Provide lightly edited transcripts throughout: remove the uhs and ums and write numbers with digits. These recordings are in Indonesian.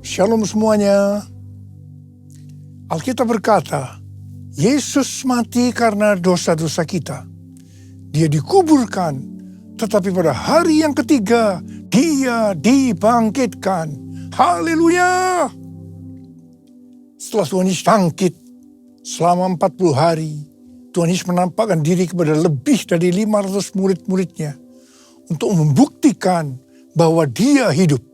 Shalom semuanya. Alkitab berkata, Yesus mati karena dosa-dosa kita. Dia dikuburkan, tetapi pada hari yang ketiga, dia dibangkitkan. Haleluya! Setelah Tuhan Yesus bangkit, selama 40 hari, Tuhan Yesus menampakkan diri kepada lebih dari 500 murid-muridnya untuk membuktikan bahwa dia hidup.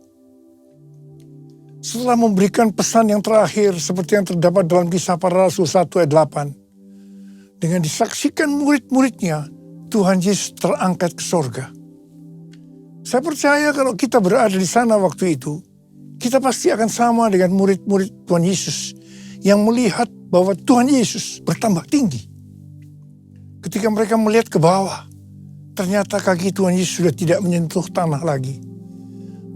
Setelah memberikan pesan yang terakhir seperti yang terdapat dalam Kisah Para Rasul 1 ayat 8. Dengan disaksikan murid-muridnya, Tuhan Yesus terangkat ke sorga. Saya percaya kalau kita berada di sana waktu itu, kita pasti akan sama dengan murid-murid Tuhan Yesus yang melihat bahwa Tuhan Yesus bertambah tinggi. Ketika mereka melihat ke bawah, ternyata kaki Tuhan Yesus sudah tidak menyentuh tanah lagi.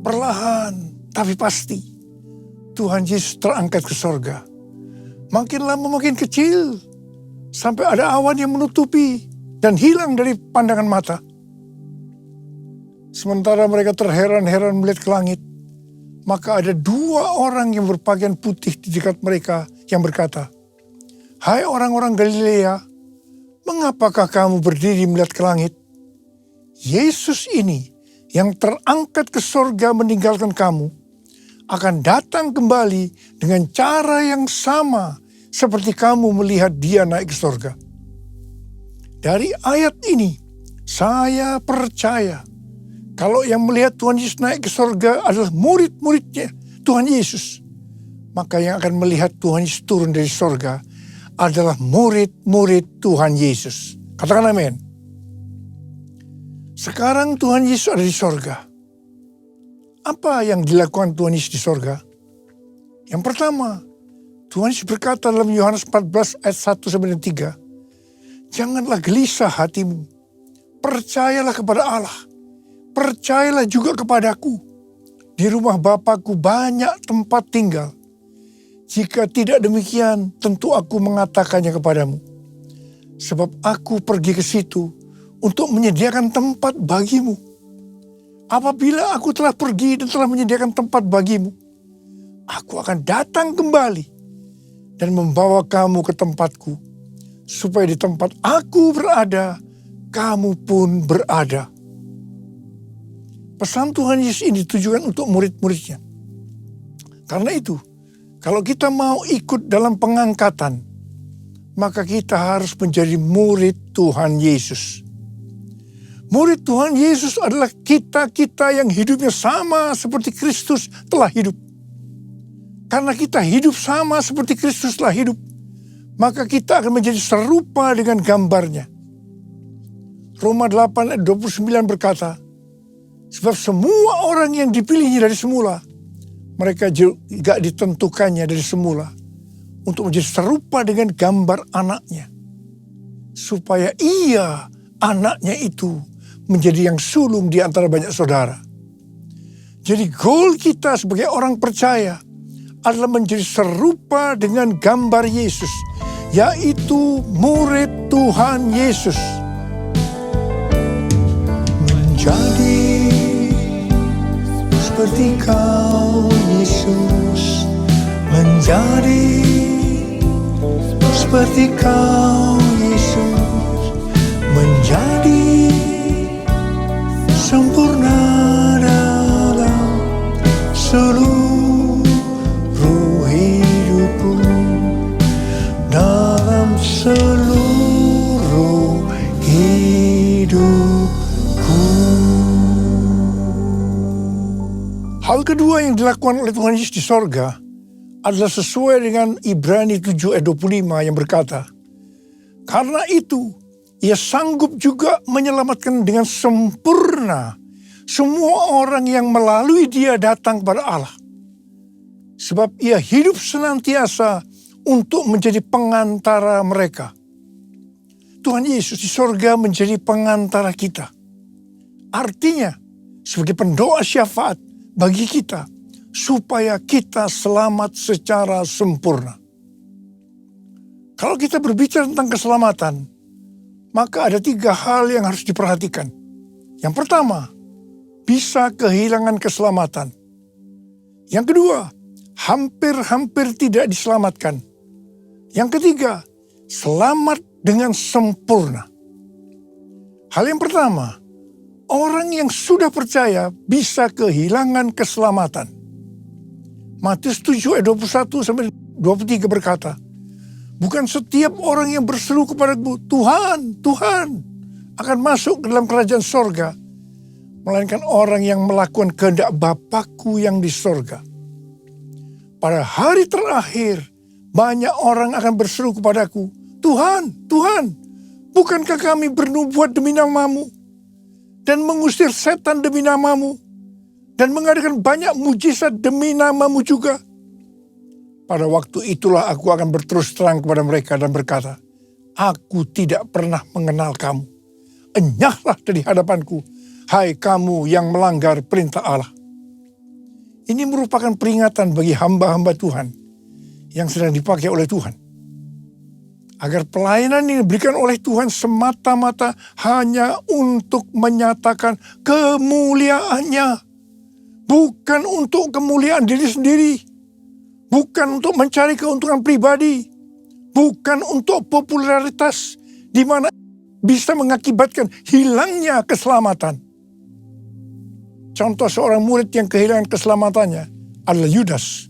Perlahan tapi pasti, Tuhan Yesus terangkat ke sorga. Makin lama makin kecil, sampai ada awan yang menutupi dan hilang dari pandangan mata. Sementara mereka terheran-heran melihat ke langit, maka ada 2 orang yang berpakaian putih di dekat mereka yang berkata, "Hai orang-orang Galilea, mengapakah kamu berdiri melihat ke langit? Yesus ini yang terangkat ke sorga meninggalkan kamu, akan datang kembali dengan cara yang sama seperti kamu melihat dia naik ke sorga." Dari ayat ini, saya percaya kalau yang melihat Tuhan Yesus naik ke sorga adalah murid-muridnya Tuhan Yesus, maka yang akan melihat Tuhan Yesus turun dari sorga adalah murid-murid Tuhan Yesus. Katakan amin. Sekarang Tuhan Yesus ada di sorga. Apa yang dilakukan Tuhan Yesus di sorga? Yang pertama, Tuhan Yesus berkata dalam Yohanes 14 ayat 1-3, "Janganlah gelisah hatimu, percayalah kepada Allah, percayalah juga kepadaku. Di rumah Bapa-Ku banyak tempat tinggal. Jika tidak demikian, tentu aku mengatakannya kepadamu. Sebab aku pergi ke situ untuk menyediakan tempat bagimu. Apabila aku telah pergi dan telah menyediakan tempat bagimu, aku akan datang kembali dan membawa kamu ke tempatku, supaya di tempat aku berada, kamu pun berada." Pesan Tuhan Yesus ini ditujukan untuk murid-muridnya. Karena itu, kalau kita mau ikut dalam pengangkatan, maka kita harus menjadi murid Tuhan Yesus. Murid Tuhan Yesus adalah kita-kita yang hidupnya sama seperti Kristus telah hidup. Karena kita hidup sama seperti Kristus telah hidup, maka kita akan menjadi serupa dengan gambarnya. Roma 8 ayat 29 berkata, "Sebab semua orang yang dipilihnya dari semula, mereka juga ditentukannya dari semula untuk menjadi serupa dengan gambar anaknya, supaya ia, anaknya itu, menjadi yang sulung di antara banyak saudara." Jadi goal kita sebagai orang percaya adalah menjadi serupa dengan gambar Yesus, yaitu murid Tuhan Yesus. Menjadi seperti Kau Yesus, menjadi seperti Kau Yesus, menjadi sempurna dalam seluruh hidupku, dalam seluruh hidupku. Hal kedua yang dilakukan oleh Tuhan Yesus di sorga adalah sesuai dengan Ibrani 7 ayat 25 yang berkata, "Karena itu, Ia sanggup juga menyelamatkan dengan sempurna semua orang yang melalui Dia datang kepada Allah. Sebab Ia hidup senantiasa untuk menjadi pengantara mereka." Tuhan Yesus di sorga menjadi pengantara kita. Artinya, sebagai pendoa syafaat bagi kita, supaya kita selamat secara sempurna. Kalau kita berbicara tentang keselamatan, maka ada 3 hal yang harus diperhatikan. Yang pertama, bisa kehilangan keselamatan. Yang kedua, hampir-hampir tidak diselamatkan. Yang ketiga, selamat dengan sempurna. Hal yang pertama, orang yang sudah percaya bisa kehilangan keselamatan. Matius 7 ayat 21-23 berkata, bukan setiap orang yang berseru kepadaku, Tuhan, Tuhan, akan masuk ke dalam kerajaan sorga, melainkan orang yang melakukan kehendak Bapakku yang di sorga. Pada hari terakhir, banyak orang akan berseru kepadaku, Tuhan, Tuhan, bukankah kami bernubuat demi namamu, dan mengusir setan demi namamu, dan mengadakan banyak mujizat demi namamu juga? Pada waktu itulah aku akan berterus terang kepada mereka dan berkata, aku tidak pernah mengenal kamu. Enyahlah dari hadapanku, hai kamu yang melanggar perintah Allah. Ini merupakan peringatan bagi hamba-hamba Tuhan yang sedang dipakai oleh Tuhan. Agar pelayanan yang diberikan oleh Tuhan semata-mata hanya untuk menyatakan kemuliaannya. Bukan untuk kemuliaan diri sendiri. Bukan untuk mencari keuntungan pribadi. Bukan untuk popularitas di mana bisa mengakibatkan hilangnya keselamatan. Contoh seorang murid yang kehilangan keselamatannya adalah Yudas.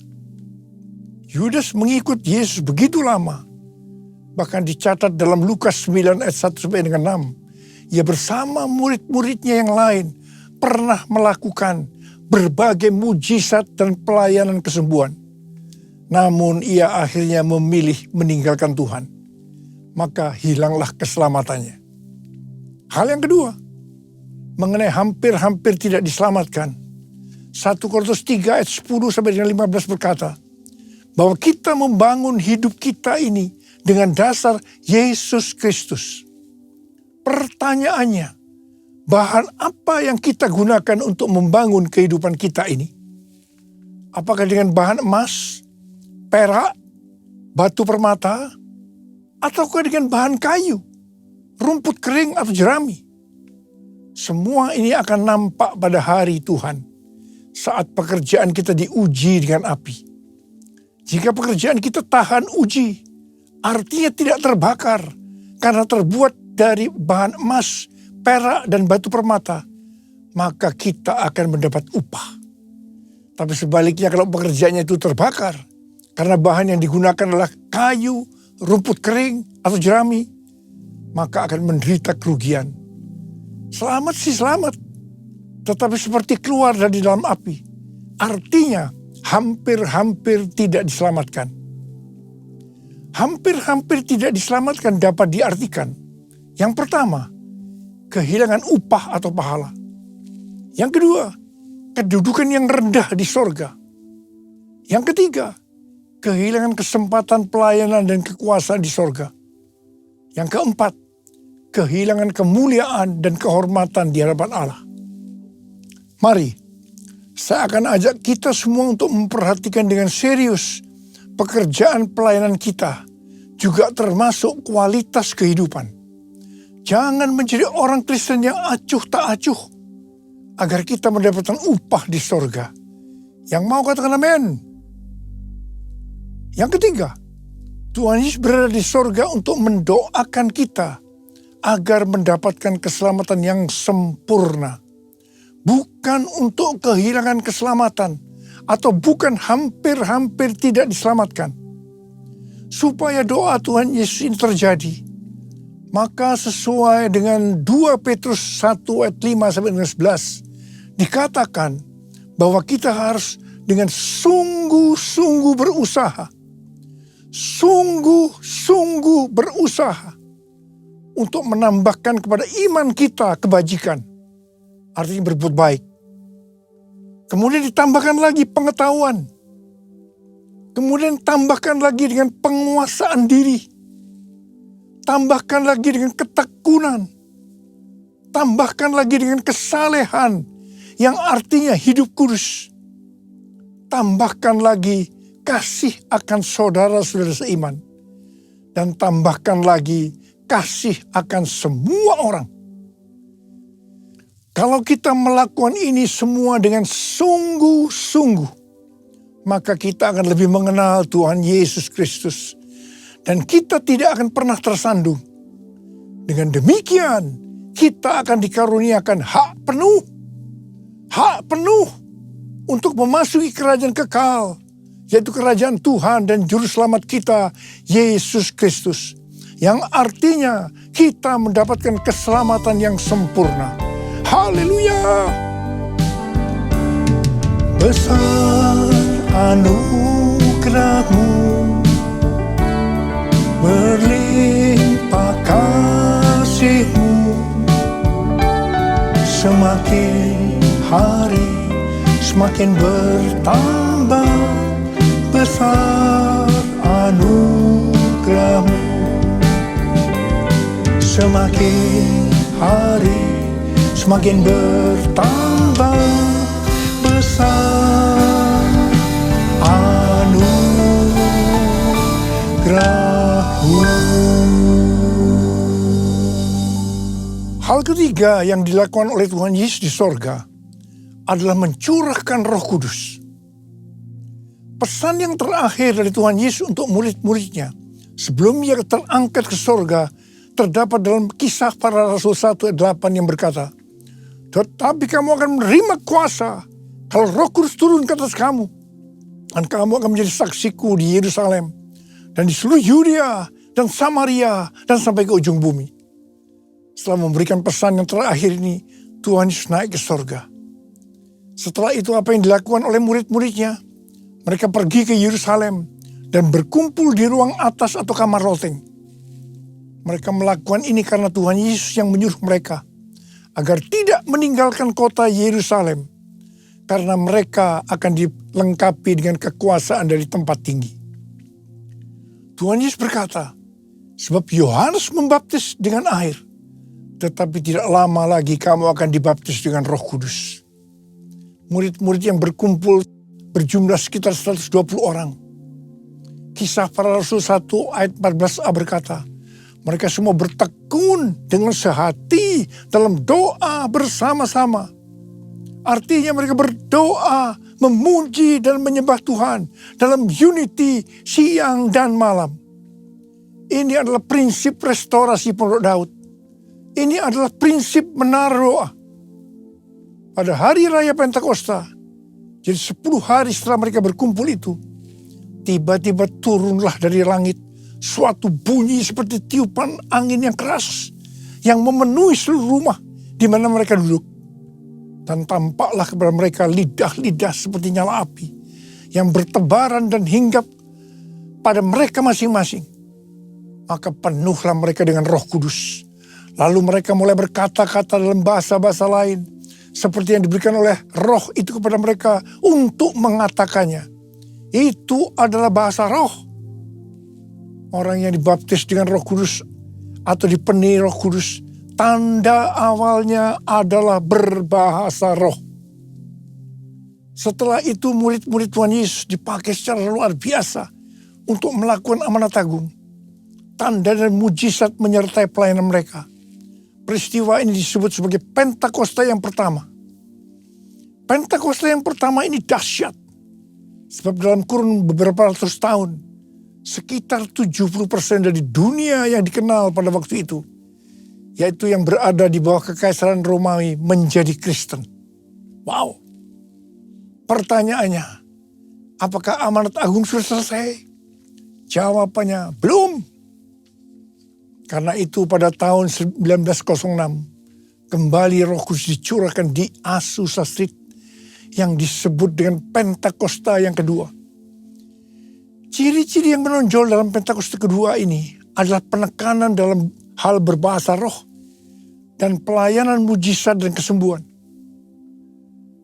Yudas mengikut Yesus begitu lama. Bahkan dicatat dalam Lukas 9 ayat 1-6. Ia bersama murid-muridnya yang lain pernah melakukan berbagai mujizat dan pelayanan kesembuhan. Namun ia akhirnya memilih meninggalkan Tuhan. Maka hilanglah keselamatannya. Hal yang kedua, mengenai hampir-hampir tidak diselamatkan. 1 Korintus 3 ayat 10-15 berkata, bahwa kita membangun hidup kita ini dengan dasar Yesus Kristus. Pertanyaannya, bahan apa yang kita gunakan untuk membangun kehidupan kita ini? Apakah dengan bahan emas, perak, batu permata, ataukah dengan bahan kayu, rumput kering atau jerami? Semua ini akan nampak pada hari Tuhan saat pekerjaan kita diuji dengan api. Jika pekerjaan kita tahan uji, artinya tidak terbakar karena terbuat dari bahan emas, perak, dan batu permata, maka kita akan mendapat upah. Tapi sebaliknya kalau pekerjaannya itu terbakar karena bahan yang digunakan adalah kayu, rumput kering, atau jerami, maka akan menderita kerugian. Selamat sih selamat, tetapi seperti keluar dari dalam api. Artinya hampir-hampir tidak diselamatkan. Hampir-hampir tidak diselamatkan dapat diartikan. Yang pertama, kehilangan upah atau pahala. Yang kedua, kedudukan yang rendah di sorga. Yang ketiga, kehilangan kesempatan pelayanan dan kekuasaan di sorga. Yang keempat, kehilangan kemuliaan dan kehormatan di hadapan Allah. Mari, saya akan ajak kita semua untuk memperhatikan dengan serius pekerjaan pelayanan kita, juga termasuk kualitas kehidupan. Jangan menjadi orang Kristen yang acuh tak acuh, agar kita mendapatkan upah di sorga. Yang mau katakan amin. Yang ketiga, Tuhan Yesus berada di sorga untuk mendoakan kita agar mendapatkan keselamatan yang sempurna. Bukan untuk kehilangan keselamatan, atau bukan hampir-hampir tidak diselamatkan. Supaya doa Tuhan Yesus ini terjadi, maka sesuai dengan 2 Petrus 1 ayat 5-11, dikatakan bahwa kita harus dengan sungguh-sungguh berusaha. Sungguh-sungguh berusaha untuk menambahkan kepada iman kita kebajikan. Artinya berbuat baik. Kemudian ditambahkan lagi pengetahuan. Kemudian tambahkan lagi dengan penguasaan diri. Tambahkan lagi dengan ketekunan. Tambahkan lagi dengan kesalehan yang artinya hidup kudus. Tambahkan lagi kasih akan saudara-saudara seiman. Dan tambahkan lagi kasih akan semua orang. Kalau kita melakukan ini semua dengan sungguh-sungguh, maka kita akan lebih mengenal Tuhan Yesus Kristus. Dan kita tidak akan pernah tersandung. Dengan demikian, kita akan dikaruniakan hak penuh untuk memasuki kerajaan kekal, yaitu kerajaan Tuhan dan Juru Selamat kita, Yesus Kristus. Yang artinya kita mendapatkan keselamatan yang sempurna. Haleluya! Besar anugerah-Mu, berlimpah kasih-Mu, semakin hari semakin bertambah. Besar anugerah-Mu, semakin hari semakin bertambah. Besar anugerah-Mu. Hal ketiga yang dilakukan oleh Tuhan Yesus di sorga adalah mencurahkan Roh Kudus. Pesan yang terakhir dari Tuhan Yesus untuk murid-muridnya sebelum ia terangkat ke sorga terdapat dalam Kisah Para Rasul 1 ayat 8 yang berkata, "Tetapi kamu akan menerima kuasa kalau Roh Kudus turun ke atas kamu, dan kamu akan menjadi saksiku di Yerusalem dan di seluruh Yudea dan Samaria dan sampai ke ujung bumi." Setelah memberikan pesan yang terakhir ini, Tuhan Yesus naik ke sorga. Setelah itu apa yang dilakukan oleh murid-muridnya? Mereka pergi ke Yerusalem dan berkumpul di ruang atas atau kamar loteng. Mereka melakukan ini karena Tuhan Yesus yang menyuruh mereka agar tidak meninggalkan kota Yerusalem, karena mereka akan dilengkapi dengan kekuasaan dari tempat tinggi. Tuhan Yesus berkata, "Sebab Yohanes membaptis dengan air, tetapi tidak lama lagi kamu akan dibaptis dengan Roh Kudus." Murid-murid yang berkumpul berjumlah sekitar 120 orang. Kisah Para Rasul 1 ayat 14a berkata, mereka semua bertekun dengan sehati dalam doa bersama-sama. Artinya mereka berdoa, memuji dan menyembah Tuhan dalam unity siang dan malam. Ini adalah prinsip restorasi Pondok Daud. Ini adalah prinsip menara doa. Pada hari raya Pentakosta, jadi 10 hari setelah mereka berkumpul itu, tiba-tiba turunlah dari langit suatu bunyi seperti tiupan angin yang keras yang memenuhi seluruh rumah di mana mereka duduk. Dan tampaklah kepada mereka lidah-lidah seperti nyala api yang bertebaran dan hinggap pada mereka masing-masing. Maka penuhlah mereka dengan Roh Kudus. Lalu mereka mulai berkata-kata dalam bahasa-bahasa lain seperti yang diberikan oleh Roh itu kepada mereka untuk mengatakannya. Itu adalah bahasa roh. Orang yang dibaptis dengan Roh Kudus atau dipenuhi Roh Kudus, tanda awalnya adalah berbahasa roh. Setelah itu murid-murid Tuhan Yesus dipakai secara luar biasa untuk melakukan amanat agung. Tanda dan mujizat menyertai pelayanan mereka. Peristiwa ini disebut sebagai Pentakosta yang pertama. Pentakosta yang pertama ini dahsyat. Sebab dalam kurun beberapa ratus tahun, sekitar 70% dari dunia yang dikenal pada waktu itu, yaitu yang berada di bawah kekaisaran Romawi, menjadi Kristen. Wow. Pertanyaannya, apakah amanat agung sudah selesai? Jawabannya, belum. Karena itu pada tahun 1906, kembali Roh Kudus dicurahkan di Azusa Street yang disebut dengan Pentakosta yang kedua. Ciri-ciri yang menonjol dalam Pentakosta kedua ini adalah penekanan dalam hal berbahasa roh dan pelayanan mujizat dan kesembuhan.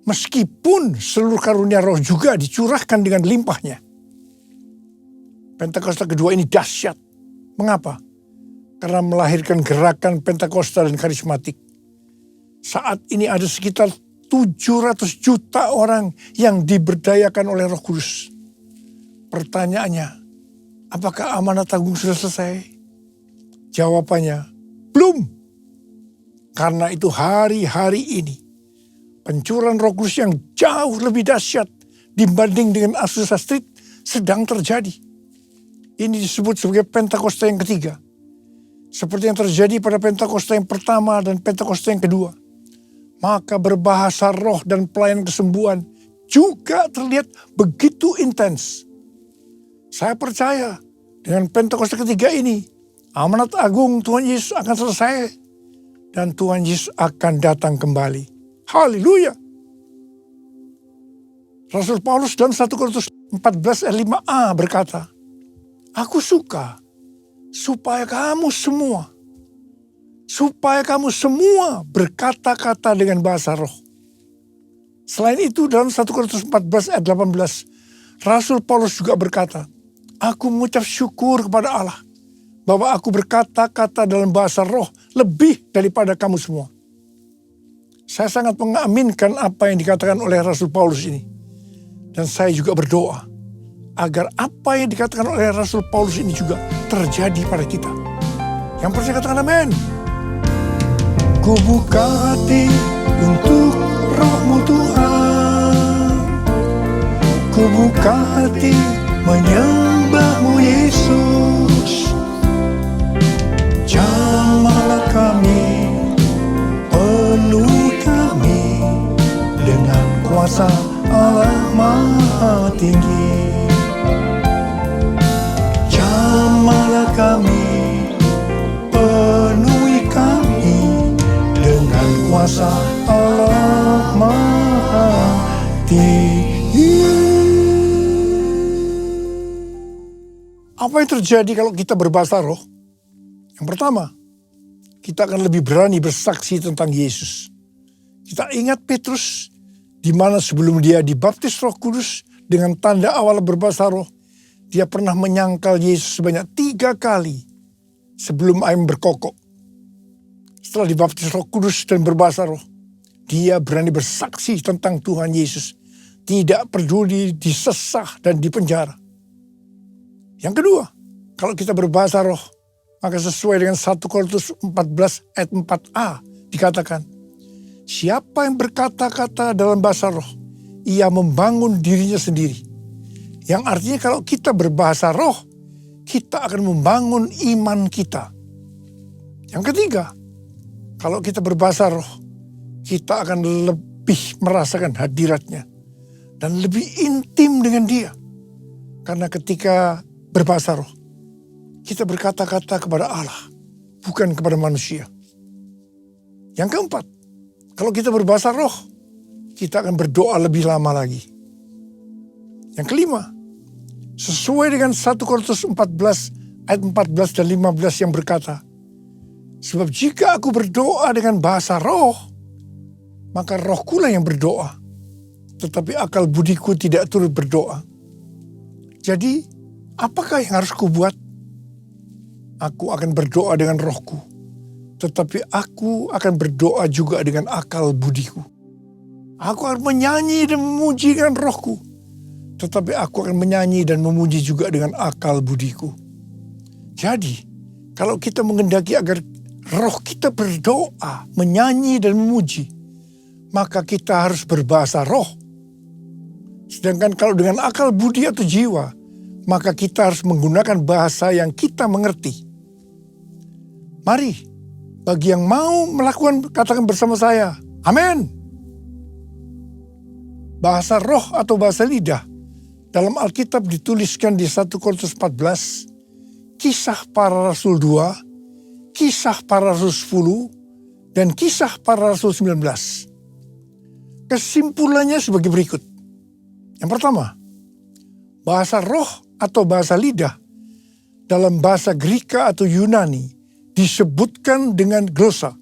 Meskipun seluruh karunia roh juga dicurahkan dengan limpahnya. Pentakosta kedua ini dahsyat. Mengapa? Karena melahirkan gerakan Pentakosta dan karismatik. Saat ini ada sekitar 700 juta orang yang diberdayakan oleh Roh Kudus. Pertanyaannya, apakah amanat agung sudah selesai? Jawabannya, belum. Karena itu hari-hari ini, pencurahan Roh Kudus yang jauh lebih dahsyat dibanding dengan Azusa Street sedang terjadi. Ini disebut sebagai Pentakosta yang ketiga. Seperti yang terjadi pada Pentakosta yang pertama dan Pentakosta yang kedua. Maka berbahasa roh dan pelayanan kesembuhan juga terlihat begitu intens. Saya percaya dengan Pentakosta ketiga ini, amanat agung Tuhan Yesus akan selesai dan Tuhan Yesus akan datang kembali. Haleluya. Rasul Paulus dalam 1 Korintus 14 ayat 5a berkata, aku suka supaya kamu semua berkata-kata dengan bahasa roh. Selain itu dalam 1 Korintus 14 ayat 18, Rasul Paulus juga berkata, aku mengucap syukur kepada Allah bahwa aku berkata-kata dalam bahasa roh lebih daripada kamu semua. Saya sangat mengaminkan apa yang dikatakan oleh Rasul Paulus ini. Dan saya juga berdoa agar apa yang dikatakan oleh Rasul Paulus ini juga terjadi pada kita. Yang percaya katakan amin. Ku buka hati untuk roh-Mu Tuhan. Ku buka hati menyembah-Mu Yesus. Jamahlah kami, penuhi kami dengan kuasa Allah Maha Tinggi. Jamahlah kami, penuhi kami dengan kuasa Allah Maha Tinggi. Apa yang terjadi kalau kita berbahasa roh? Yang pertama, kita akan lebih berani bersaksi tentang Yesus. Kita ingat Petrus, di mana sebelum dia dibaptis Roh Kudus dengan tanda awal berbahasa roh, dia pernah menyangkal Yesus sebanyak 3 kali sebelum ayam berkokok. Setelah dibaptis Roh Kudus dan berbahasa roh, dia berani bersaksi tentang Tuhan Yesus, tidak peduli disesah dan dipenjara. Yang kedua, kalau kita berbahasa roh, maka sesuai dengan 1 Korintus 14 ayat 4a dikatakan, siapa yang berkata-kata dalam bahasa roh, ia membangun dirinya sendiri. Yang artinya kalau kita berbahasa roh, kita akan membangun iman kita. Yang ketiga, kalau kita berbahasa roh, kita akan lebih merasakan hadiratnya dan lebih intim dengan dia. Karena ketika berbahasa roh, kita berkata-kata kepada Allah, bukan kepada manusia. Yang keempat, kalau kita berbahasa roh, kita akan berdoa lebih lama lagi. Yang kelima, sesuai dengan 1 Korintus 14 ayat 14 dan 15 yang berkata, sebab jika aku berdoa dengan bahasa roh, maka rohkulah yang berdoa, tetapi akal budiku tidak turut berdoa. Jadi, apakah yang harus kubuat? Aku akan berdoa dengan rohku, tetapi aku akan berdoa juga dengan akal budiku. Aku akan menyanyi dan memuji dengan rohku, tetapi aku akan menyanyi dan memuji juga dengan akal budiku. Jadi, kalau kita mengendaki agar roh kita berdoa, menyanyi dan memuji, maka kita harus berbahasa roh. Sedangkan kalau dengan akal budi atau jiwa, maka kita harus menggunakan bahasa yang kita mengerti. Mari, bagi yang mau melakukan, katakan bersama saya, amin. Bahasa roh atau bahasa lidah dalam Alkitab dituliskan di 1 Korintus 14, Kisah Para Rasul 2, Kisah Para Rasul 10, dan Kisah Para Rasul 19. Kesimpulannya sebagai berikut. Yang pertama, bahasa roh atau bahasa lidah dalam bahasa Greka atau Yunani disebutkan dengan glosa.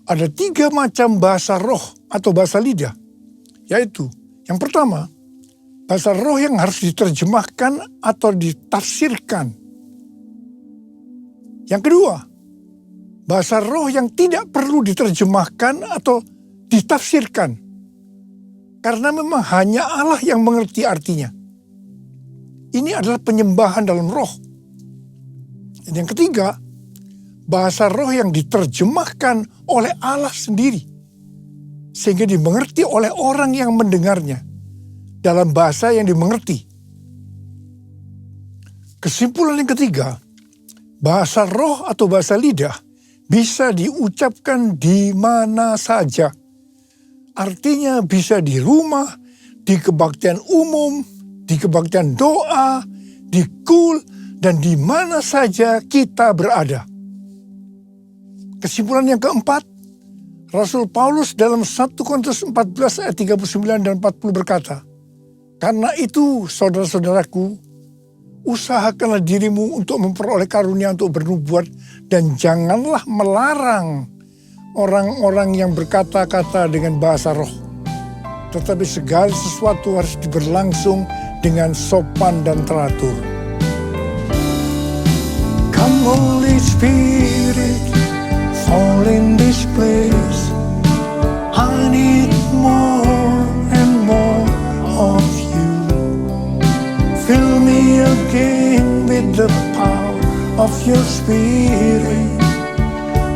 Ada 3 macam bahasa roh atau bahasa lidah, yaitu yang pertama, bahasa roh yang harus diterjemahkan atau ditafsirkan. Yang kedua, bahasa roh yang tidak perlu diterjemahkan atau ditafsirkan, karena memang hanya Allah yang mengerti artinya. Ini adalah penyembahan dalam roh. Dan yang ketiga, bahasa roh yang diterjemahkan oleh Allah sendiri. sehingga dimengerti oleh orang yang mendengarnya dalam bahasa yang dimengerti. Kesimpulan yang ketiga, bahasa roh atau bahasa lidah bisa diucapkan di mana saja. Artinya bisa di rumah, di kebaktian umum, di kebaktian doa, di kul, dan di mana saja kita berada. Kesimpulan yang keempat, Rasul Paulus dalam 1 Korintus 14 ayat 39 dan 40 berkata, "Karena itu saudara-saudaraku, usahakanlah dirimu untuk memperoleh karunia untuk bernubuat dan janganlah melarang orang-orang yang berkata-kata dengan bahasa roh. Tetapi segala sesuatu harus berlangsung dengan sopan dan teratur." Come Holy Spirit, fall in this place. I need more and more of you. Fill me again with the power of your Spirit.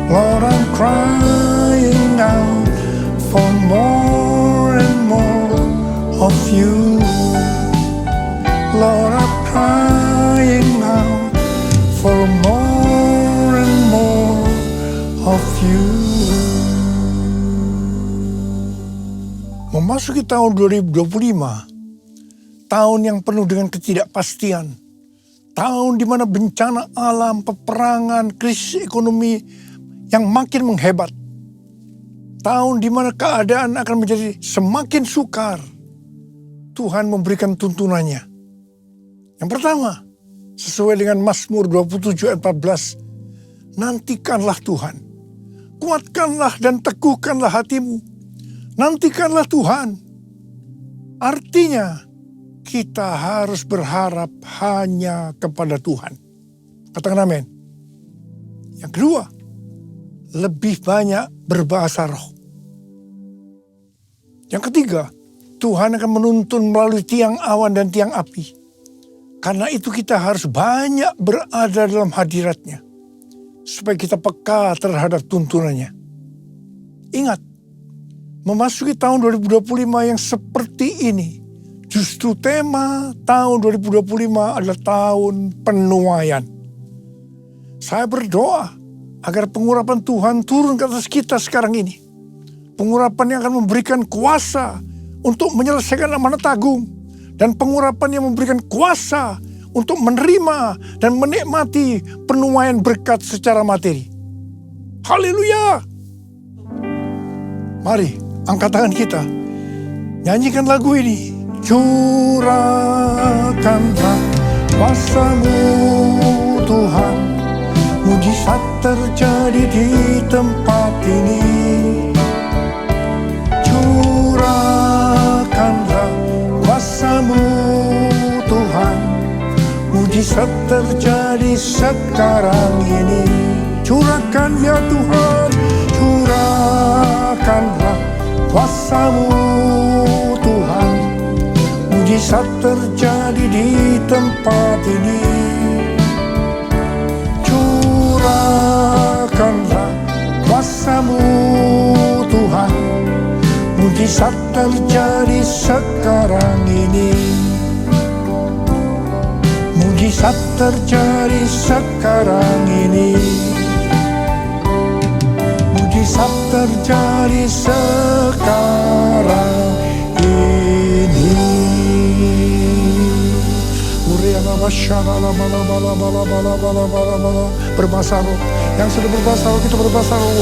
Lord, I'm crying out for more and more of you. Lord, I'm crying out for more and more of you. Memasuki tahun 2025, tahun yang penuh dengan ketidakpastian, tahun di mana bencana alam, peperangan, krisis ekonomi yang makin menghebat, tahun di mana keadaan akan menjadi semakin sukar. Tuhan memberikan tuntunannya. Yang pertama, sesuai dengan Mazmur 27 ayat 14, nantikanlah Tuhan, kuatkanlah dan teguhkanlah hatimu. Nantikanlah Tuhan. Artinya, kita harus berharap hanya kepada Tuhan. Katakan amin. Yang kedua, lebih banyak berbahasa roh. Yang ketiga, Tuhan akan menuntun melalui tiang awan dan tiang api. Karena itu kita harus banyak berada dalam hadiratnya, supaya kita peka terhadap tuntunannya. Ingat, memasuki tahun 2025 yang seperti ini, justru tema tahun 2025 adalah tahun penuaian. Saya berdoa agar pengurapan Tuhan turun ke atas kita sekarang ini. Pengurapan yang akan memberikan kuasa untuk menyelesaikan amanat agung. Dan pengurapan yang memberikan kuasa untuk menerima dan menikmati penuaian berkat secara materi. Haleluya! Mari, angkat tangan kita. Nyanyikan lagu ini. Curahkanlah kuasa-Mu Tuhan, mujizat terjadi di tempat ini. Curahkanlah kuasa-Mu Tuhan, mujizat terjadi sekarang ini. Curahkan ya Tuhan, curahkanlah kuasa-Mu Tuhan, mujizat terjadi di tempat ini. Curahkanlah kuasa-Mu Tuhan, mujizat terjadi sekarang ini. Mujizat terjadi sekarang ini. Mujizat terjadi sekarang ini. Berbahasa roh. Yang sudah berbahasa roh, kita berbahasa roh.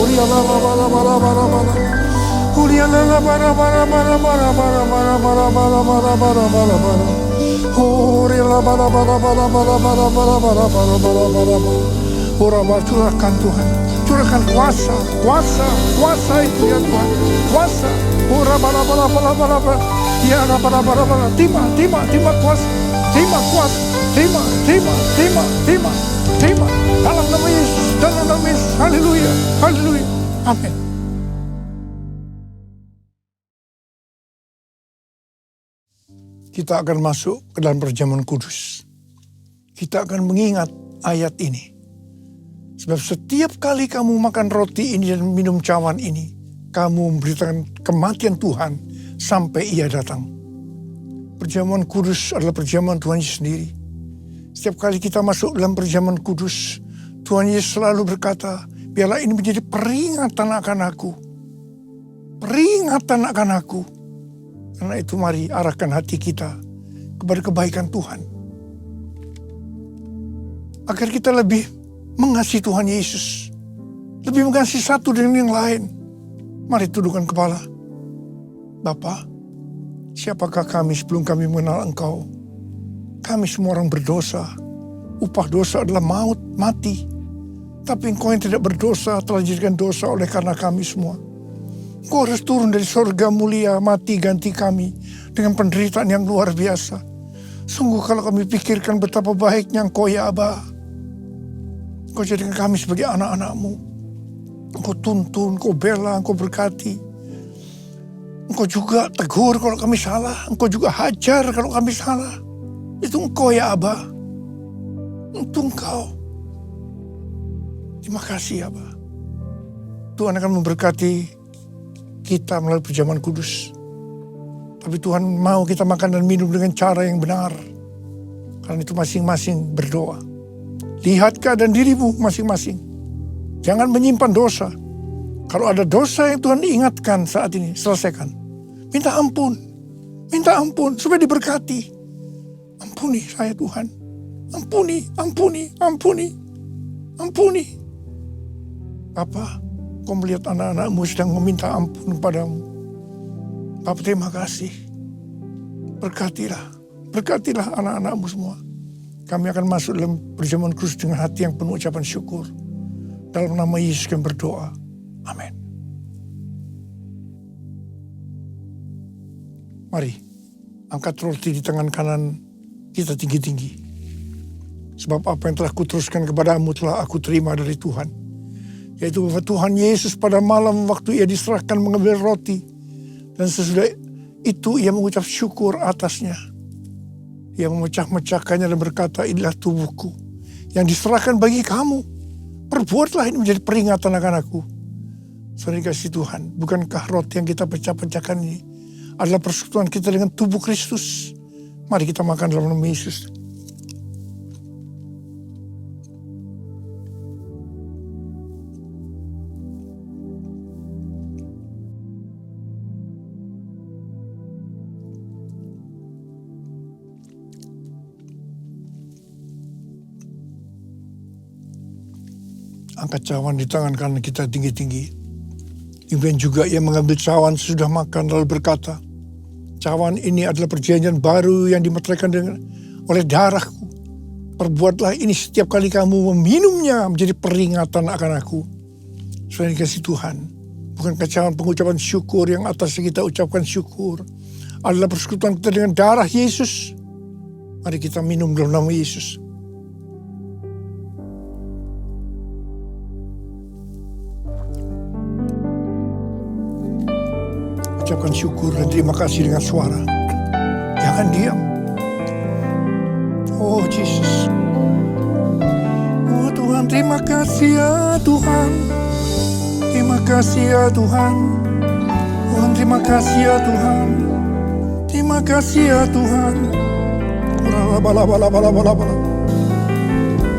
Curahkan Tuhan, curahkan kuasa, kuasa, kuasa itu ya Tuhan, kuasa. Terima kuasa, terima kuasa, terima. Dalam nama Yesus, dalam nama Yesus, haleluya, haleluya, amin. Kita akan masuk ke dalam perjamuan kudus. Kita akan mengingat ayat ini. Sebab setiap kali kamu makan roti ini dan minum cawan ini, kamu memberitakan kematian Tuhan sampai ia datang. Perjamuan kudus adalah perjamuan Tuhan Yesus sendiri. Setiap kali kita masuk dalam perjamuan kudus, Tuhan Yesus selalu berkata, biarlah ini menjadi peringatan akan aku. Peringatan akan aku. Karena itu mari arahkan hati kita kepada kebaikan Tuhan. Agar kita lebih mengasihi Tuhan Yesus. Lebih mengasihi satu dengan yang lain. Mari tundukkan kepala. Bapa, siapakah kami sebelum kami mengenal Engkau? Kami semua orang berdosa. Upah dosa adalah maut, mati. Tapi Engkau yang tidak berdosa telah dijadikan dosa oleh karena kami semua. Engkau harus turun dari sorga mulia, mati ganti kami dengan penderitaan yang luar biasa. Sungguh kalau kami pikirkan betapa baiknya Engkau ya Aba. Engkau jadikan kami sebagai anak-anak-Mu. Engkau tuntun, Engkau bela, Engkau berkati. Engkau juga tegur kalau kami salah. Engkau juga hajar kalau kami salah. Itu Engkau ya Aba. Untuk Engkau. Terima kasih Aba. Tuhan akan memberkati kita melalui perjamuan kudus. Tapi Tuhan mau kita makan dan minum dengan cara yang benar. Karena itu masing-masing berdoa. Lihat keadaan dirimu masing-masing. Jangan menyimpan dosa. Kalau ada dosa yang Tuhan ingatkan saat ini, selesaikan. Minta ampun. Minta ampun supaya diberkati. Ampuni saya Tuhan. Ampuni, ampuni, ampuni. Ampuni. Bapa, Kau melihat anak-anak-Mu sedang meminta ampun kepadamu. Bapa, terima kasih. Berkatilah. Berkatilah anak-anak-Mu semua. Kami akan masuk dalam perjamuan kudus dengan hati yang penuh ucapan syukur. Dalam nama Yesus kami berdoa. Amin. Mari, angkat roti di tangan kanan kita tinggi-tinggi. Sebab apa yang telah kuteruskan kepadamu telah aku terima dari Tuhan. Yaitu bahwa Tuhan Yesus pada malam waktu ia diserahkan mengambil roti. Dan sesudah itu ia mengucap syukur atasnya. Ia memecah-mecahkannya dan berkata, inilah tubuhku yang diserahkan bagi kamu. Perbuatlah ini menjadi peringatan akan aku. Saudara kasih Tuhan, bukankah roti yang kita pecah-pecahkan ini adalah persekutuan kita dengan tubuh Kristus? Mari kita makan dalam nama Yesus. Angkat cawan di tangan kanan kita tinggi-tinggi. Kemudian juga ia mengambil cawan sesudah makan lalu berkata, cawan ini adalah perjanjian baru yang dimeteraikan oleh darahku. Perbuatlah ini setiap kali kamu meminumnya menjadi peringatan akan aku. Saudara dikasihi Tuhan, bukankah cawan pengucapan syukur yang atasnya kita ucapkan syukur adalah persekutuan kita dengan darah Yesus? Mari kita minum dalam nama Yesus. Ucapkan syukur dan terima kasih dengan suara. Jangan diam. Oh Yesus. Oh Tuhan, terima kasih ya Tuhan. Terima kasih ya Tuhan. Tuhan, terima kasih ya Tuhan. Terima kasih ya Tuhan.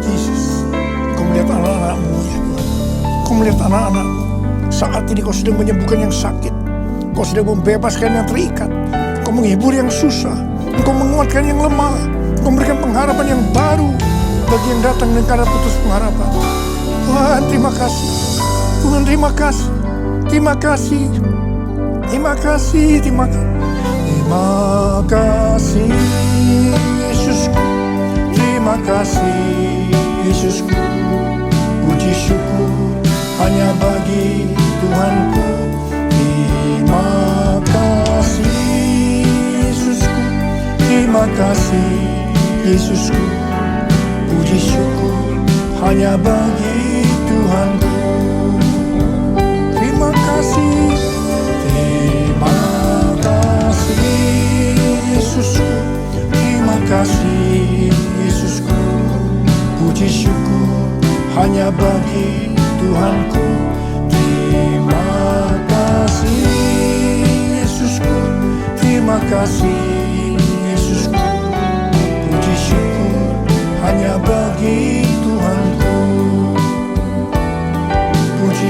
Yesus, Kau melihat anak-anak-Mu ya Tuhan. Kau melihat anak-anak-Mu. Saat ini Kau sedang menyembuhkan yang sakit. Kau sedang membebaskan yang terikat. Kau menghibur yang susah. Kau menguatkan yang lemah. Kau memberikan pengharapan yang baru bagi yang datang dengan karena putus pengharapan. Tuhan, terima kasih. Tuhan, terima kasih. Terima kasih. Terima kasih. Terima kasih. Terima kasih Yesusku. Terima kasih Yesusku. Puji syukur hanya bagi Tuhanku. Terima kasih Yesusku. Terima kasih Yesusku. Puji syukur hanya bagi Tuhanku. Terima kasih. Terima kasih Yesusku. Terima kasih Yesusku. Puji syukur hanya bagi Tuhanku. Terima kasih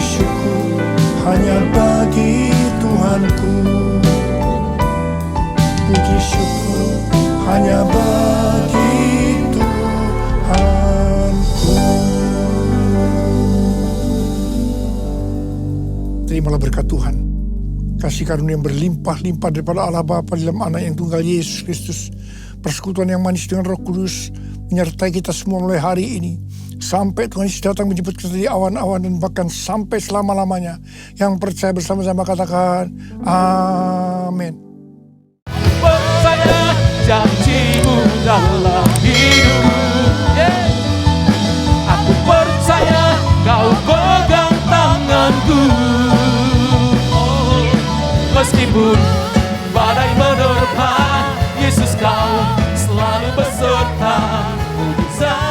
syukur hanya bagi Tuhanku. Puji syukur hanya bagi Tuhanku. Terimalah berkat Tuhan, kasih karunia yang berlimpah-limpah daripada Allah Bapa dalam Anak yang tunggal Yesus Kristus, persekutuan yang manis dengan Roh Kudus menyertai kita semua mulai hari ini sampai Tuhan Yesus datang menjemput kita di awan-awan dan bahkan sampai selama-lamanya. Yang percaya bersama-sama katakan amin. Percaya janji-Mu dalam hidupku, aku percaya Kau pegang tanganku. Meskipun badai menerpa, Yesus Kau selalu beserta. Mujizat